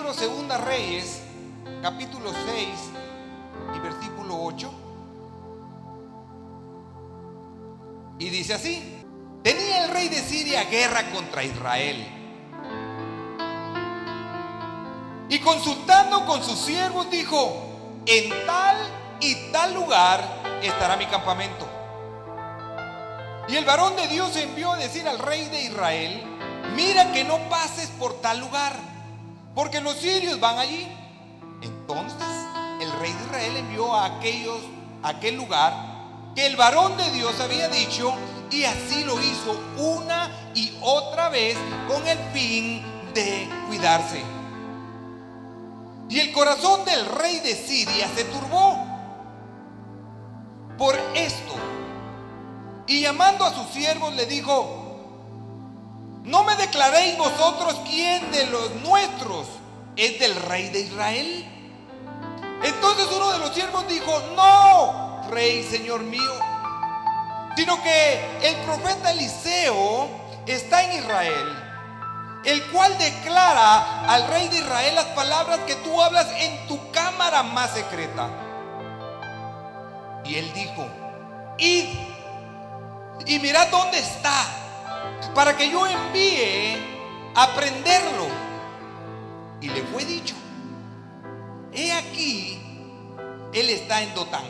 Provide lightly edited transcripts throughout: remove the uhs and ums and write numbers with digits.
libro Segunda Reyes, capítulo 6 y versículo 8. Y dice así: tenía el rey de Siria guerra contra Israel, y consultando con sus siervos dijo: en tal y tal lugar estará mi campamento. Y el varón de Dios envió a decir al rey de Israel: mira que no pases por tal lugar, porque los sirios van allí. Entonces el rey de Israel envió a aquel lugar que el varón de Dios había dicho, y así lo hizo una y otra vez con el fin de cuidarse. Y el corazón del rey de Siria se turbó por esto, y llamando a sus siervos le dijo: ¿no me declaréis vosotros quién de los nuestros es del rey de Israel? Entonces uno de los siervos dijo: no, rey, señor mío, sino que el profeta Eliseo está en Israel, el cual declara al rey de Israel las palabras que tú hablas en tu cámara más secreta. Y él dijo: id y mirad dónde está, para que yo envíe a prenderlo. Y le fue dicho: he aquí, él está en Dotán.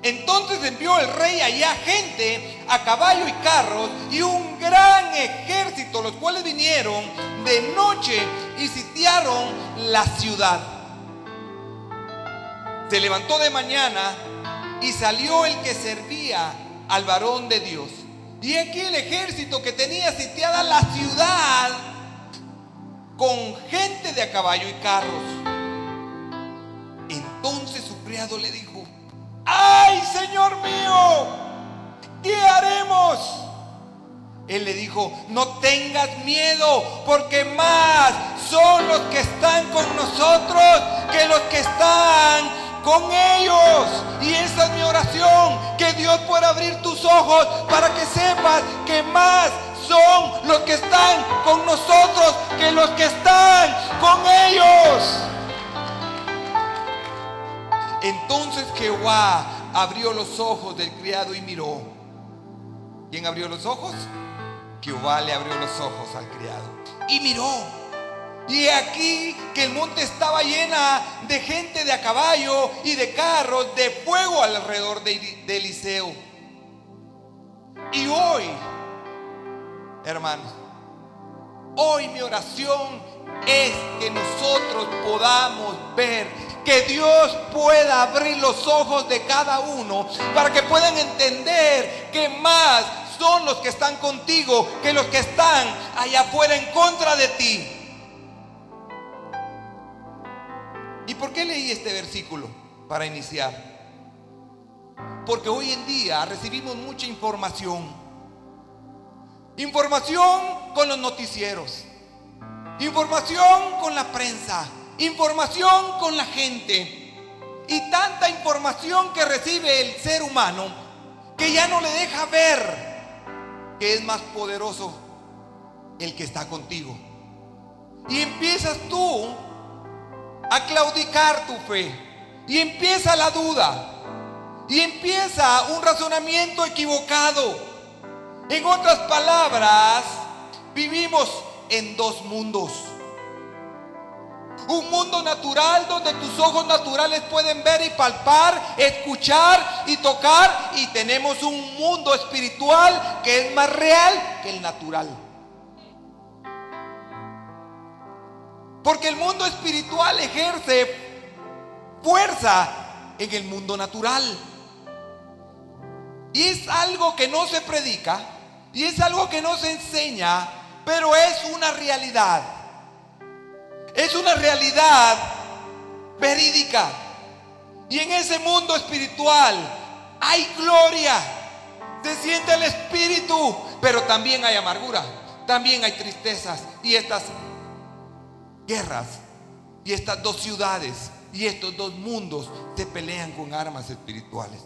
Entonces envió el rey allá gente a caballo y carros y un gran ejército, los cuales vinieron de noche y sitiaron la ciudad. Se levantó de mañana y salió el que servía al varón de Dios, y aquí el ejército que tenía sitiada la ciudad con gente de a caballo y carros. Entonces su criado le dijo: ¡ay, señor mío! ¿Qué haremos? Él le dijo: no tengas miedo, porque más son los que están con nosotros que los que están con ellos. Y esa es mi oración, que Dios pueda abrir tus ojos para que sepas que más son los que están con nosotros que los que están con ellos. Entonces Jehová abrió los ojos del criado y miró. ¿Quién abrió los ojos? Jehová le abrió los ojos al criado y miró, y aquí que el monte estaba llena de gente de a caballo y de carros de fuego alrededor de Eliseo. Y hoy, hermanos, hoy mi oración es que nosotros podamos ver, que Dios pueda abrir los ojos de cada uno para que puedan entender que más son los que están contigo que los que están allá afuera en contra de ti. ¿Y por qué leí este versículo para iniciar? Porque hoy en día recibimos mucha información. Información con los noticieros, información con la prensa, información con la gente, y tanta información que recibe el ser humano que ya no le deja ver que es más poderoso el que está contigo. Y empiezas tú a claudicar tu fe, y empieza la duda, y empieza un razonamiento equivocado. En otras palabras, vivimos en dos mundos. Un mundo natural donde tus ojos naturales pueden ver y palpar, escuchar y tocar, y tenemos un mundo espiritual que es más real que el natural. Porque el mundo espiritual ejerce fuerza en el mundo natural. Y es algo que no se predica, y es algo que no se enseña, pero es una realidad. Es una realidad verídica. Y en ese mundo espiritual hay gloria, se siente el espíritu, pero también hay amargura, también hay tristezas. Y estas guerras, y estas dos ciudades, y estos dos mundos se pelean con armas espirituales.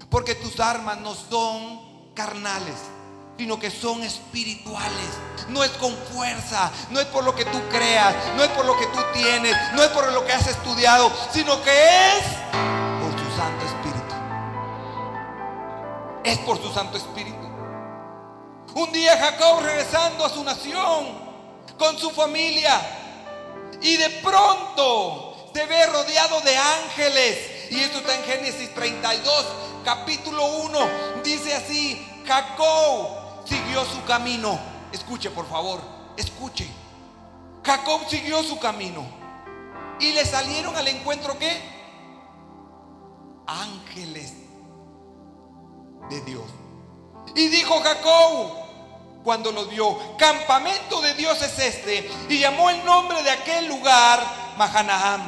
Porque tus armas no son carnales, sino que son espirituales. No es con fuerza, no es por lo que tú creas, no es por lo que tú tienes, no es por lo que has estudiado, sino que es por su Santo Espíritu. Es por su Santo Espíritu. Un día Jacob, regresando a su nación con su familia, y de pronto se ve rodeado de ángeles. Y esto está en Génesis 32, capítulo 1. Dice así: Jacob siguió su camino. Escuche, por favor, escuche. Jacob siguió su camino y le salieron al encuentro, ¿qué? Ángeles de Dios. Y dijo Jacob, cuando los vio: campamento de Dios es este. Y llamó el nombre de aquel lugar Mahanaim.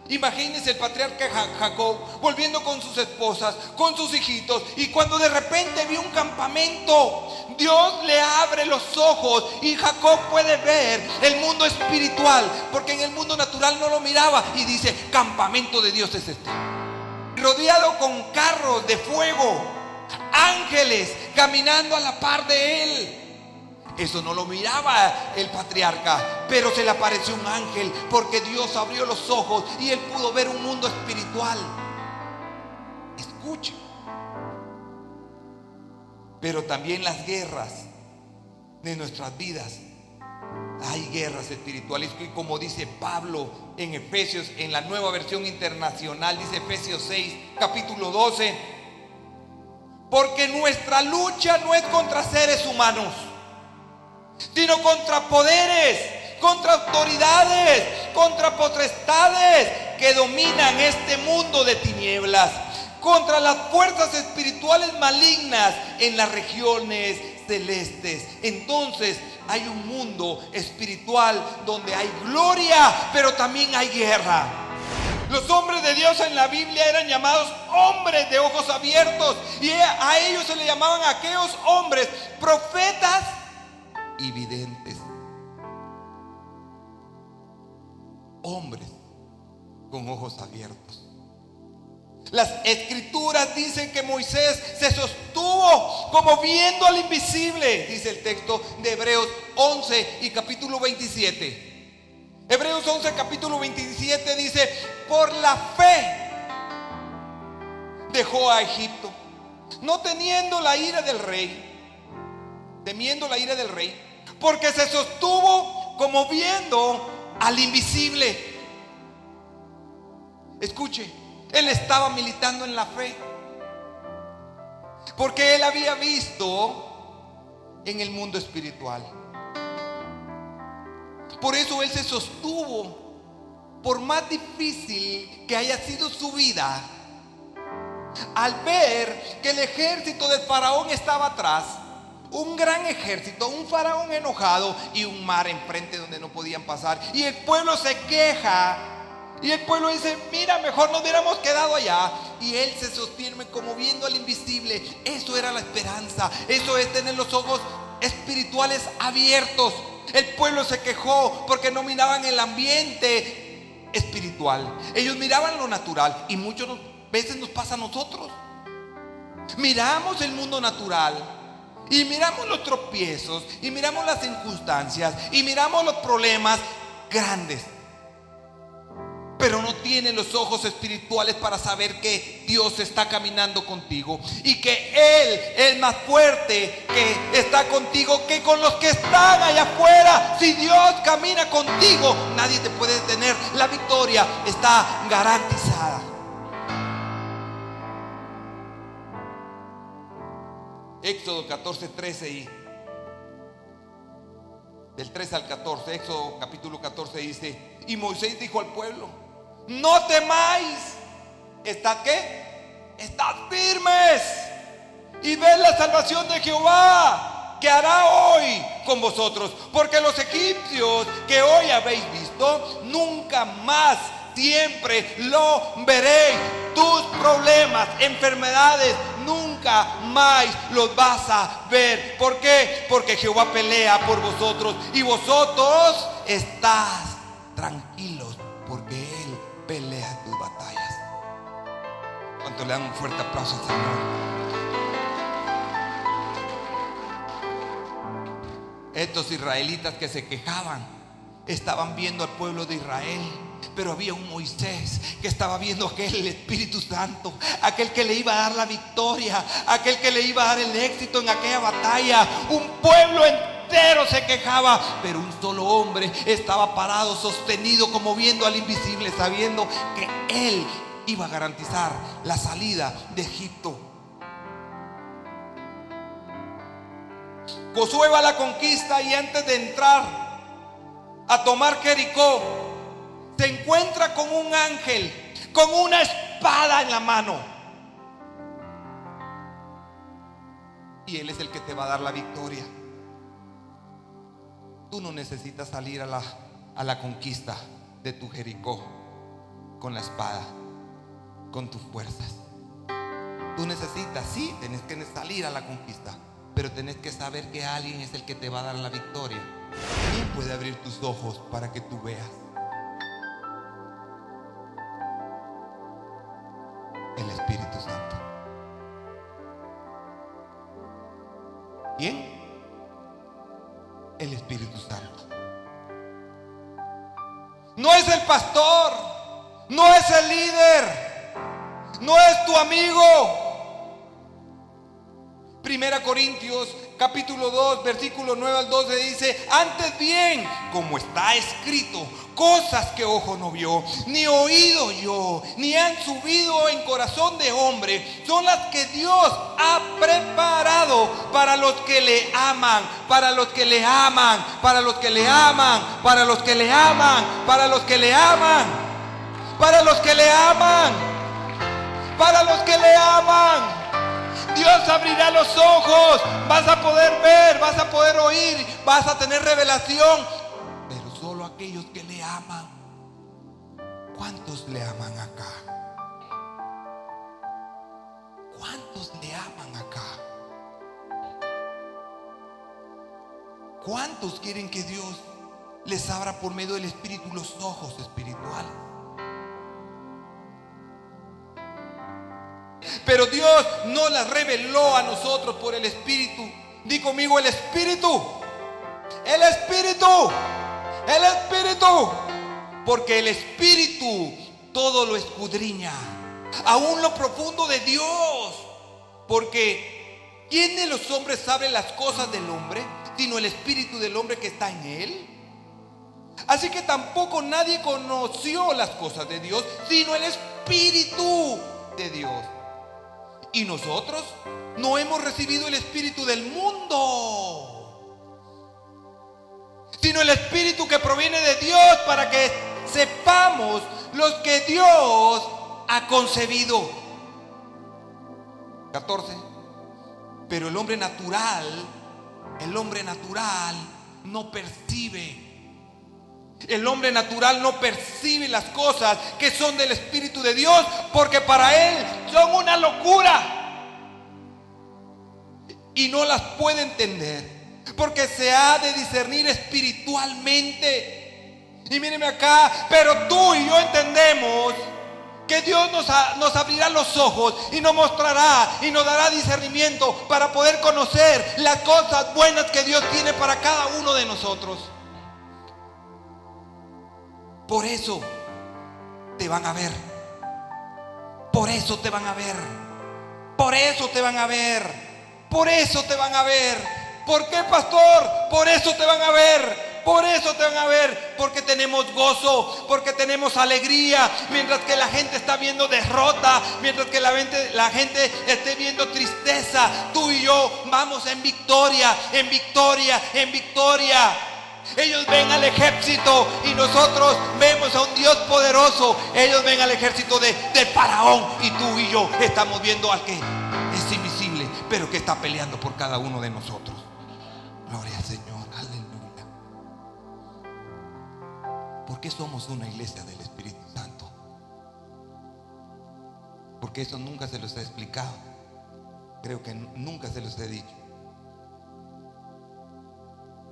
Imagínense el patriarca Jacob volviendo con sus esposas, con sus hijitos, y cuando de repente vio un campamento, Dios le abre los ojos y Jacob puede ver el mundo espiritual, porque en el mundo natural no lo miraba, y dice: campamento de Dios es este. Rodeado con carros de fuego, ángeles caminando a la par de él. Eso no lo miraba el patriarca, pero se le apareció un ángel, porque Dios abrió los ojos y él pudo ver un mundo espiritual. Escuche. Pero también las guerras de nuestras vidas, hay guerras espirituales, y como dice Pablo en Efesios, en la Nueva Versión Internacional, dice Efesios 6, capítulo 12: porque nuestra lucha no es contra seres humanos, sino contra poderes, contra autoridades, contra potestades que dominan este mundo de tinieblas, contra las fuerzas espirituales malignas en las regiones celestes. Entonces hay un mundo espiritual donde hay gloria, pero también hay guerra. Los hombres de Dios en la Biblia eran llamados hombres de ojos abiertos, y a ellos se le llamaban a aquellos hombres profetas y videntes. Hombres con ojos abiertos. Las escrituras dicen que Moisés se sostuvo como viendo al invisible, dice el texto de Hebreos 11 y capítulo 27. Hebreos 11 capítulo 27 dice: por la fe dejó a Egipto, no teniendo la ira del rey, temiendo la ira del rey, porque se sostuvo como viendo al invisible. Escuche, él estaba militando en la fe, porque él había visto en el mundo espiritual. Por eso él se sostuvo, por más difícil que haya sido su vida, al ver que el ejército del faraón estaba atrás. Un gran ejército, un faraón enojado y un mar enfrente donde no podían pasar. Y el pueblo se queja. Y el pueblo dice: mira, mejor nos hubiéramos quedado allá. Y él se sostiene como viendo al invisible. Eso era la esperanza. Eso es tener los ojos espirituales abiertos. El pueblo se quejó porque no miraban el ambiente espiritual. Ellos miraban lo natural. Y muchas veces nos pasa a nosotros. Miramos el mundo natural y miramos los tropiezos, y miramos las circunstancias, y miramos los problemas grandes, pero no tienen los ojos espirituales para saber que Dios está caminando contigo, y que Él es más fuerte, que está contigo, que con los que están allá afuera. Si Dios camina contigo, nadie te puede detener. La victoria está garantizada. Éxodo 14, 13 y del 13 al 14, Éxodo capítulo 14 dice: y Moisés dijo al pueblo: no temáis. ¿Estad qué? Estad firmes y ved la salvación de Jehová que hará hoy con vosotros, porque los egipcios que hoy habéis visto, nunca más, siempre lo veréis. Tus problemas, enfermedades, nunca más los vas a ver. ¿Por qué? Porque Jehová pelea por vosotros, y vosotros estás tranquilos, porque Él pelea tus batallas. ¿Cuánto le dan un fuerte aplauso al Señor? Estos israelitas que se quejaban estaban viendo al pueblo de Israel, pero había un Moisés que estaba viendo aquel, el Espíritu Santo, aquel que le iba a dar la victoria, aquel que le iba a dar el éxito en aquella batalla. Un pueblo entero se quejaba, pero un solo hombre estaba parado, sostenido, como viendo al invisible, sabiendo que él iba a garantizar la salida de Egipto. Josué va a la conquista y antes de entrar a tomar Jericó, se encuentra con un ángel con una espada en la mano. Y él es el que te va a dar la victoria. Tú no necesitas salir a la conquista de tu Jericó con la espada, con tus fuerzas. Tú necesitas, sí, tenés que salir a la conquista, pero tenés que saber que alguien es el que te va a dar la victoria. ¿Quién puede abrir tus ojos para que tú veas? El Espíritu Santo. ¿Quién? El Espíritu Santo. No es el pastor, no es el líder, no es tu amigo. Primera Corintios capítulo 2 versículo 9 al 12 dice: antes bien, como está escrito, cosas que ojo no vio, ni oído yo, ni han subido en corazón de hombre, son las que Dios ha preparado para los que le aman, para los que le aman, para los que le aman, para los que le aman, para los que le aman, para los que le aman, para los que le aman. Dios abrirá los ojos, vas a poder ver, vas a poder oír, vas a tener revelación, pero solo aquellos que le aman. ¿Cuántos le aman acá? ¿Cuántos le aman acá? ¿Cuántos quieren que Dios les abra por medio del Espíritu los ojos espirituales? Pero Dios no las reveló a nosotros por el Espíritu. Di conmigo: el Espíritu. El Espíritu. El Espíritu. Porque el Espíritu todo lo escudriña, aún lo profundo de Dios. Porque ¿quién de los hombres sabe las cosas del hombre, sino el Espíritu del hombre que está en él? Así que tampoco nadie conoció las cosas de Dios, sino el Espíritu de Dios. Y nosotros no hemos recibido el espíritu del mundo, sino el espíritu que proviene de Dios, para que sepamos los que Dios ha concebido. 14. Pero el hombre natural no percibe. El hombre natural no percibe las cosas que son del Espíritu de Dios, porque para él son una locura y no las puede entender, porque se ha de discernir espiritualmente. Y míreme acá, pero tú y yo entendemos que Dios nos abrirá los ojos y nos mostrará y nos dará discernimiento para poder conocer las cosas buenas que Dios tiene para cada uno de nosotros. Por eso te van a ver. Por eso te van a ver. Por eso te van a ver. Por eso te van a ver. ¿Por qué, pastor? Por eso te van a ver. Por eso te van a ver. Porque tenemos gozo, porque tenemos alegría. Mientras que la gente está viendo derrota, mientras que la gente esté viendo tristeza, tú y yo vamos en victoria, en victoria, en victoria. Ellos ven al ejército y nosotros vemos a un Dios poderoso. Ellos ven al ejército de Faraón, y tú y yo estamos viendo al que es invisible, pero que está peleando por cada uno de nosotros. Gloria al Señor, aleluya. ¿Por qué somos una iglesia del Espíritu Santo? Porque eso nunca se los he explicado. Creo que nunca se los he dicho.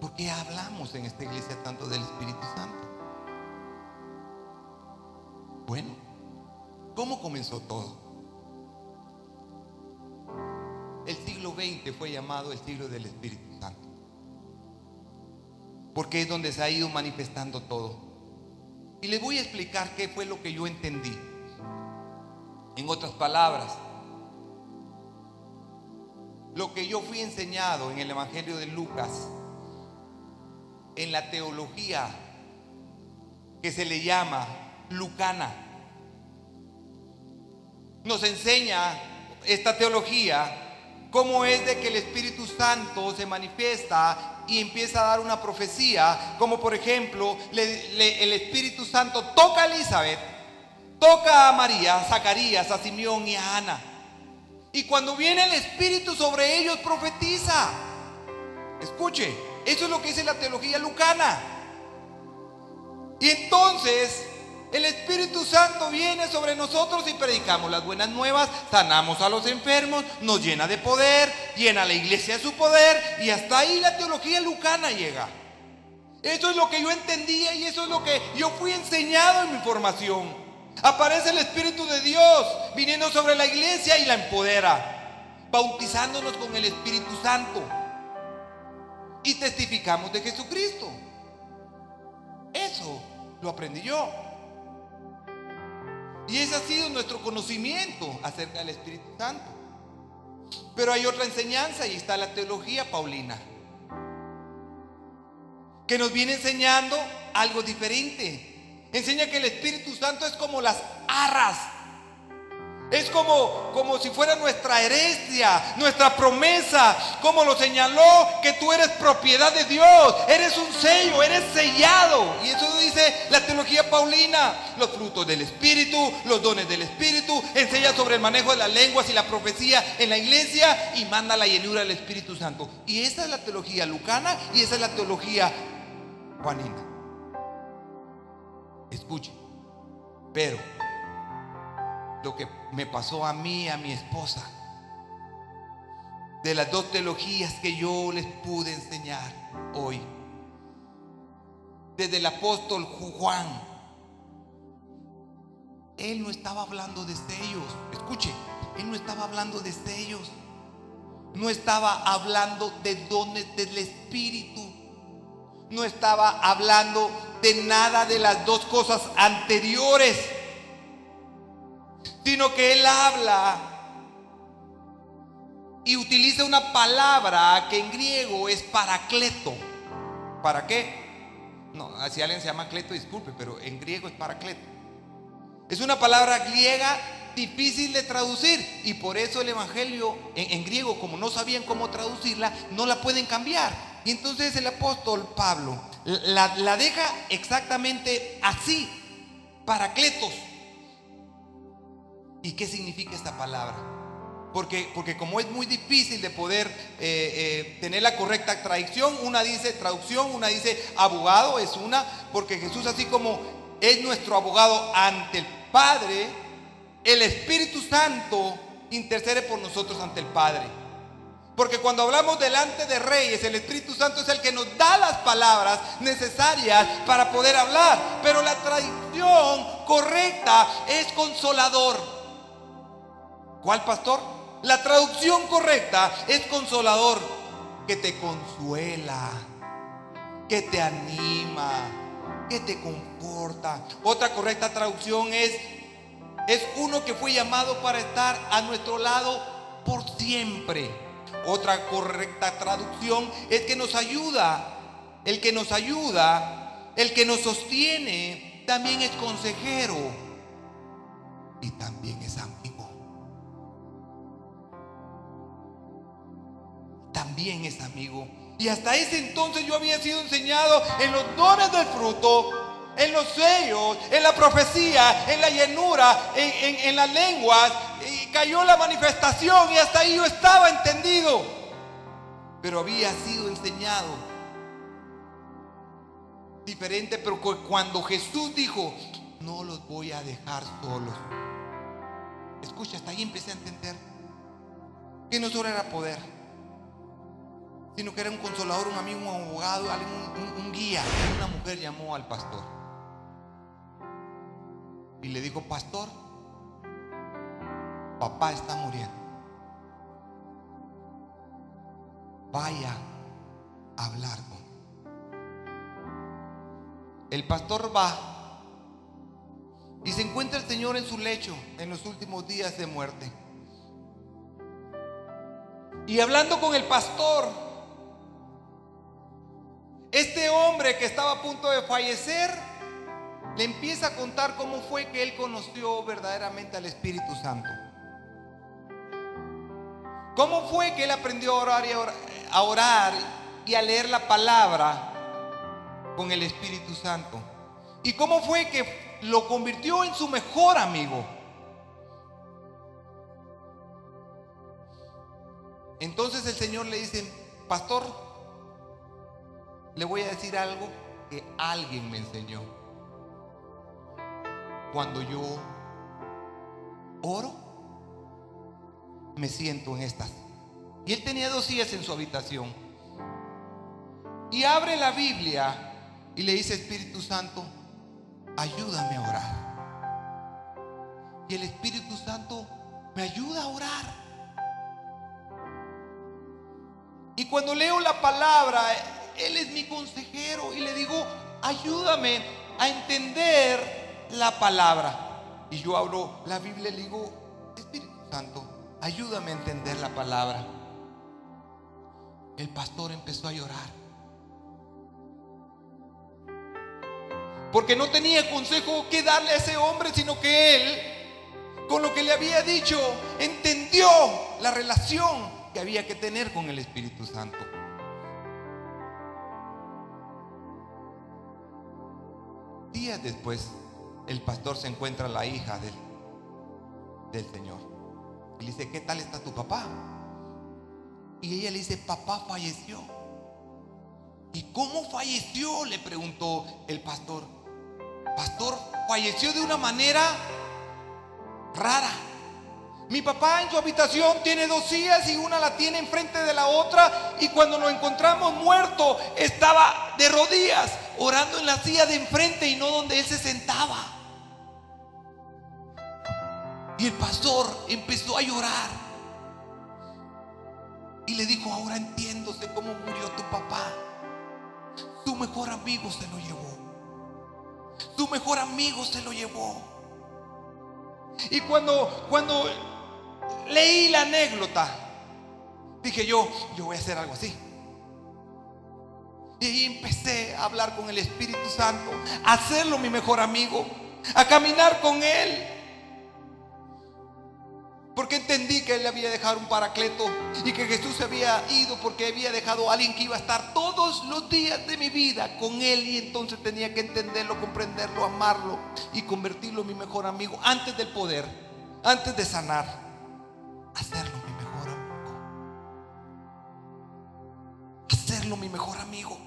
¿Por qué hablamos en esta iglesia tanto del Espíritu Santo? Bueno, ¿cómo comenzó todo? El siglo XX fue llamado el siglo del Espíritu Santo. porque es donde se ha ido manifestando todo. Y les voy a explicar qué fue lo que yo entendí. En otras palabras, lo que yo fui enseñado en el Evangelio de Lucas, en la teología que se le llama lucana, nos enseña esta teología cómo es de que el Espíritu Santo se manifiesta y empieza a dar una profecía, como por ejemplo el Espíritu Santo toca a Elizabeth, toca a María, a Zacarías, a Simeón y a Ana, y cuando viene el Espíritu sobre ellos profetiza. Escuche, eso es lo que dice la teología lucana. Y entonces el Espíritu Santo viene sobre nosotros y predicamos las buenas nuevas, sanamos a los enfermos, nos llena de poder, llena a la iglesia de su poder, y hasta ahí la teología lucana llega. Eso es lo que yo entendía y eso es lo que yo fui enseñado en mi formación. Aparece el Espíritu de Dios viniendo sobre la iglesia y la empodera, bautizándonos con el Espíritu Santo, y testificamos de Jesucristo. Eso lo aprendí yo. Y ese ha sido nuestro conocimiento acerca del Espíritu Santo. Pero hay otra enseñanza, y está la teología paulina, que nos viene enseñando algo diferente. Enseña que el Espíritu Santo es como las arras. Es como si fuera nuestra herencia, nuestra promesa, como lo señaló, que tú eres propiedad de Dios, eres un sello, eres sellado. Y eso dice la teología paulina. Los frutos del Espíritu, los dones del Espíritu, enseña sobre el manejo de las lenguas y la profecía en la iglesia, y manda la llenura del Espíritu Santo. Y esa es la teología lucana y esa es la teología juanina. Escuche, pero lo que me pasó a mí, a mi esposa, de las dos teologías que yo les pude enseñar hoy, desde el apóstol Juan, él no estaba hablando de sellos. Escuche, él no estaba hablando de sellos, no estaba hablando de dones del Espíritu, no estaba hablando de nada de las dos cosas anteriores, sino que él habla y utiliza una palabra que en griego es paracleto. ¿Para qué? No, si alguien se llama Cleto, disculpe, pero en griego es paracleto. Es una palabra griega difícil de traducir, y por eso el evangelio en griego, como no sabían cómo traducirla, no la pueden cambiar. Y entonces el apóstol Pablo la deja exactamente así, paracletos. ¿Y qué significa esta palabra? Porque como es muy difícil de poder tener la correcta traducción, una dice abogado, es una, porque Jesús, así como es nuestro abogado ante el Padre, el Espíritu Santo intercede por nosotros ante el Padre. Porque cuando hablamos delante de reyes, el Espíritu Santo es el que nos da las palabras necesarias para poder hablar. Pero la traducción correcta es consolador. ¿Cuál, pastor? La traducción correcta es consolador, que te consuela, que te anima, que te conforta. Otra correcta traducción es uno que fue llamado para estar a nuestro lado por siempre. Otra correcta traducción es que nos ayuda. El que nos ayuda, el que nos sostiene, también es consejero y también es amigo. También es amigo. Y hasta ese entonces yo había sido enseñado en los dones del fruto, en los sellos, en la profecía, en la llenura, en las lenguas. Y cayó la manifestación y hasta ahí yo estaba entendido. Pero había sido enseñado diferente. Pero cuando Jesús dijo, no los voy a dejar solos, escucha, hasta ahí empecé a entender que no solo era poder, sino que era un consolador, un amigo, un abogado, un guía. Una mujer llamó al pastor y le dijo: pastor, papá está muriendo, vaya a hablar con él. el pastor va y se encuentra el Señor en su lecho en los últimos días de muerte. Y hablando con el pastor, este hombre que estaba a punto de fallecer le empieza a contar cómo fue que él conoció verdaderamente al Espíritu Santo. Cómo fue que él aprendió a orar y a leer la palabra con el Espíritu Santo. Y cómo fue que lo convirtió en su mejor amigo. Entonces el Señor le dice: pastor, le voy a decir algo que alguien me enseñó. Cuando yo oro, me siento en estas. Y él tenía 2 sillas en su habitación. Y abre la Biblia y le dice: Espíritu Santo, ayúdame a orar. Y el Espíritu Santo me ayuda a orar. Y cuando leo la palabra, Él es mi consejero y le digo: ayúdame a entender la palabra. Y yo abro la Biblia y le digo: Espíritu Santo, ayúdame a entender la palabra. El pastor empezó a llorar, porque no tenía consejo que darle a ese hombre, sino que él, con lo que le había dicho, entendió la relación que había que tener con el Espíritu Santo. Días después, el pastor se encuentra a la hija del Señor y le dice: ¿qué tal está tu papá? Y ella le dice: papá falleció. ¿Y cómo falleció?, le preguntó el pastor. Pastor, falleció de una manera rara. Mi papá en su habitación tiene 2 sillas y una la tiene enfrente de la otra, y cuando lo encontramos muerto estaba de rodillas orando en la silla de enfrente y no donde él se sentaba. Y el pastor empezó a llorar y le dijo: ahora entiendo, sé cómo murió tu papá. Tu mejor amigo se lo llevó. Tu mejor amigo se lo llevó. Y cuando leí la anécdota, dije yo voy a hacer algo así. Y ahí empecé a hablar con el Espíritu Santo, a hacerlo mi mejor amigo, a caminar con él, porque entendí que él había dejado un paracleto y que Jesús se había ido porque había dejado a alguien que iba a estar todos los días de mi vida con él. Y entonces tenía que entenderlo, comprenderlo, amarlo y convertirlo en mi mejor amigo antes del poder, antes de sanar, hacerlo mi mejor amigo, hacerlo mi mejor amigo.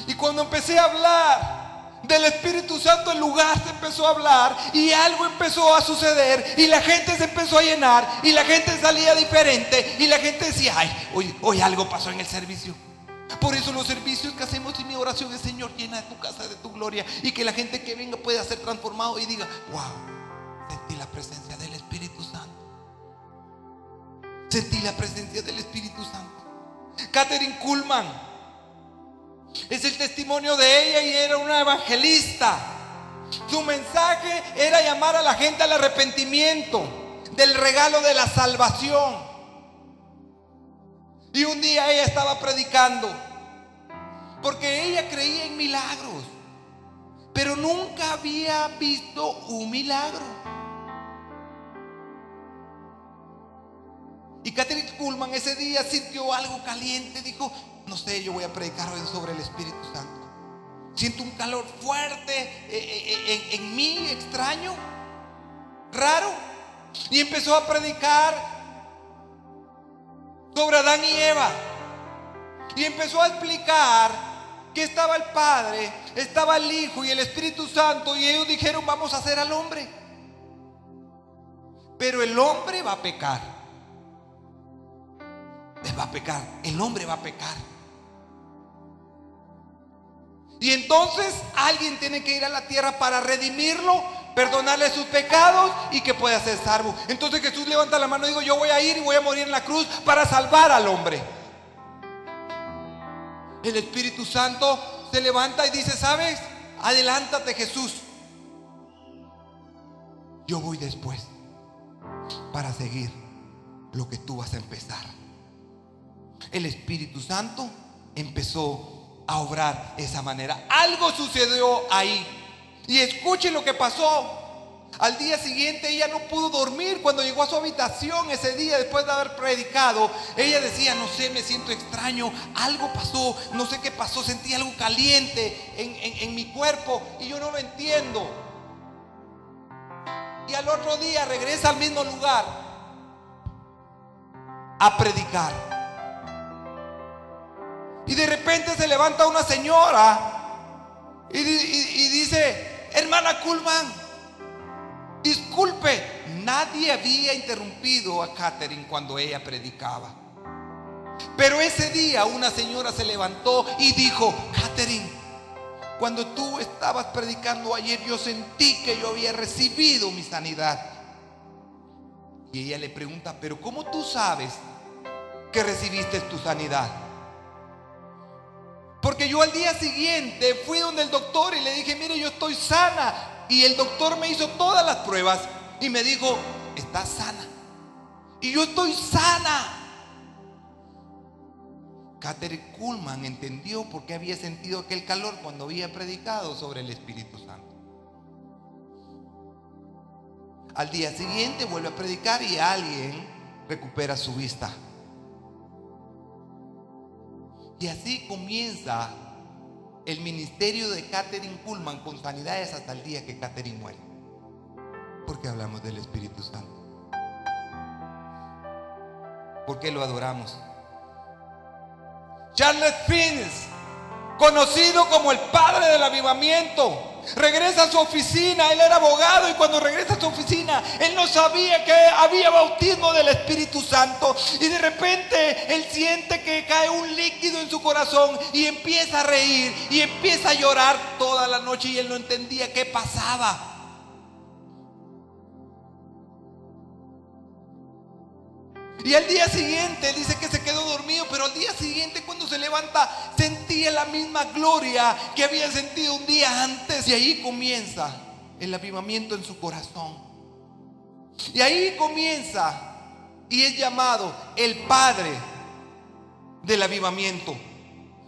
Y cuando empecé a hablar del Espíritu Santo, el lugar se empezó a hablar y algo empezó a suceder y la gente se empezó a llenar y la gente salía diferente y la gente decía: ay, hoy algo pasó en el servicio. Por eso los servicios que hacemos y mi oración es: Señor, llena tu casa de tu gloria, y que la gente que venga pueda ser transformado y diga: wow, sentí la presencia del Espíritu Santo. Sentí la presencia del Espíritu Santo. Catherine Kuhlman es el testimonio de ella, y era una evangelista. Su mensaje era llamar a la gente al arrepentimiento del regalo de la salvación. Y un día ella estaba predicando, porque ella creía en milagros, pero nunca había visto un milagro. Y Catherine Kuhlman ese día sintió algo caliente. Dijo: no sé, yo voy a predicar hoy sobre el Espíritu Santo. Siento un calor fuerte en mí, extraño, raro. Y empezó a predicar sobre Adán y Eva. Y empezó a explicar que estaba el Padre, estaba el Hijo y el Espíritu Santo. Y ellos dijeron: vamos a hacer al hombre. Pero el hombre va a pecar. Él va a pecar, el hombre va a pecar. Y entonces alguien tiene que ir a la tierra para redimirlo, perdonarle sus pecados y que pueda ser salvo. Entonces Jesús levanta la mano y dijo: yo voy a ir y voy a morir en la cruz para salvar al hombre. El Espíritu Santo se levanta y dice: ¿sabes? Adelántate, Jesús. Yo voy después para seguir lo que tú vas a empezar. El Espíritu Santo empezó a obrar de esa manera. Algo sucedió ahí. Y escuchen lo que pasó. Al día siguiente ella no pudo dormir. Cuando llegó a su habitación ese día, después de haber predicado, ella decía: no sé, me siento extraño, algo pasó, no sé qué pasó, sentí algo caliente en mi cuerpo y yo no lo entiendo. Y al otro día regresa al mismo lugar a predicar. Y de repente se levanta una señora y dice: hermana Kuhlman, disculpe. Nadie había interrumpido a Catherine cuando ella predicaba. Pero ese día una señora se levantó y dijo: Catherine, cuando tú estabas predicando ayer, yo sentí que yo había recibido mi sanidad. Y ella le pregunta: pero ¿cómo tú sabes que recibiste tu sanidad? Porque yo al día siguiente fui donde el doctor y le dije: mire, yo estoy sana. Y el doctor me hizo todas las pruebas y me dijo: estás sana. Y yo estoy sana. Catherine Kuhlman entendió por qué había sentido aquel calor cuando había predicado sobre el Espíritu Santo. Al día siguiente vuelve a predicar y alguien recupera su vista. Y así comienza el ministerio de Catherine Kuhlman con sanidades hasta el día que Catherine muere. Porque hablamos del Espíritu Santo. Porque lo adoramos. Charles Fiennes, conocido como el padre del avivamiento, regresa a su oficina. Él era abogado y cuando regresa a su oficina, él no sabía que había bautismo del Espíritu Santo. Y de repente él siente que cae un líquido en su corazón y empieza a reír y empieza a llorar toda la noche, y él no entendía qué pasaba. Y al día siguiente, él dice que se quedó dormido, pero al día siguiente cuando se levanta sentía la misma gloria que había sentido un día antes. Y ahí comienza el avivamiento en su corazón. Y ahí comienza y es llamado el padre del avivamiento.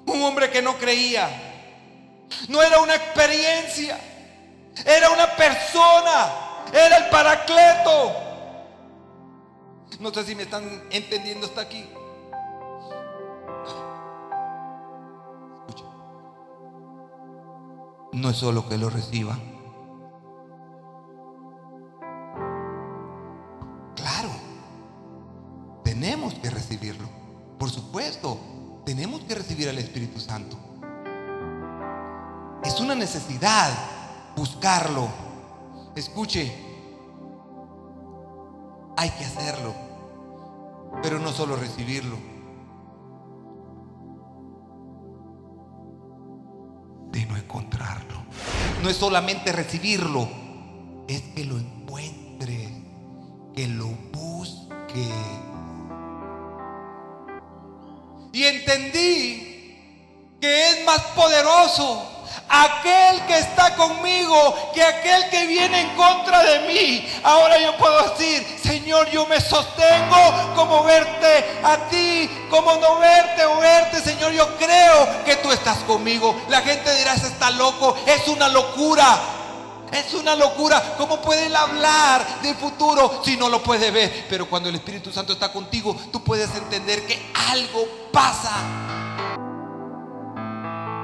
Un hombre que no creía. No era una experiencia, era una persona, era el Paracleto. No sé si me están entendiendo hasta aquí. Escucha. No es solo que lo reciba. Claro, tenemos que recibirlo. Por supuesto, tenemos que recibir al Espíritu Santo. Es una necesidad buscarlo. Escuche, hay que hacerlo, pero no solo recibirlo, sino encontrarlo. No es solamente recibirlo, es que lo encuentre, que lo busque. Y entendí que es más poderoso aquel que está conmigo que aquel que viene en contra de mí. Ahora yo puedo decir: Señor, yo me sostengo como verte a ti, como no verte o verte. Señor, yo creo que tú estás conmigo. La gente dirá: ese está loco. Es una locura. Es una locura. ¿Cómo puede él hablar del futuro si no lo puede ver? Pero cuando el Espíritu Santo está contigo, tú puedes entender que algo pasa.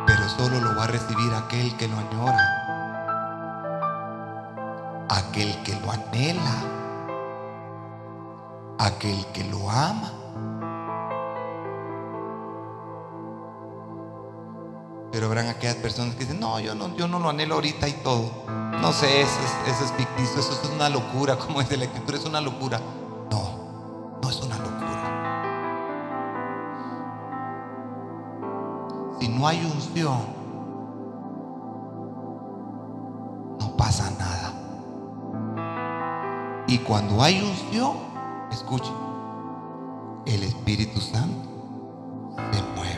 Pero solo lo va a recibir aquel que lo añora, aquel que lo anhela, aquel que lo ama. Pero habrán aquellas personas que dicen: no, yo no lo anhelo ahorita y todo. No sé, eso es ficticio, eso es una locura, como dice la Escritura, es una locura. No, no es una locura. Si no hay unción, no pasa nada. Y cuando hay unción, escuche, el Espíritu Santo se mueve.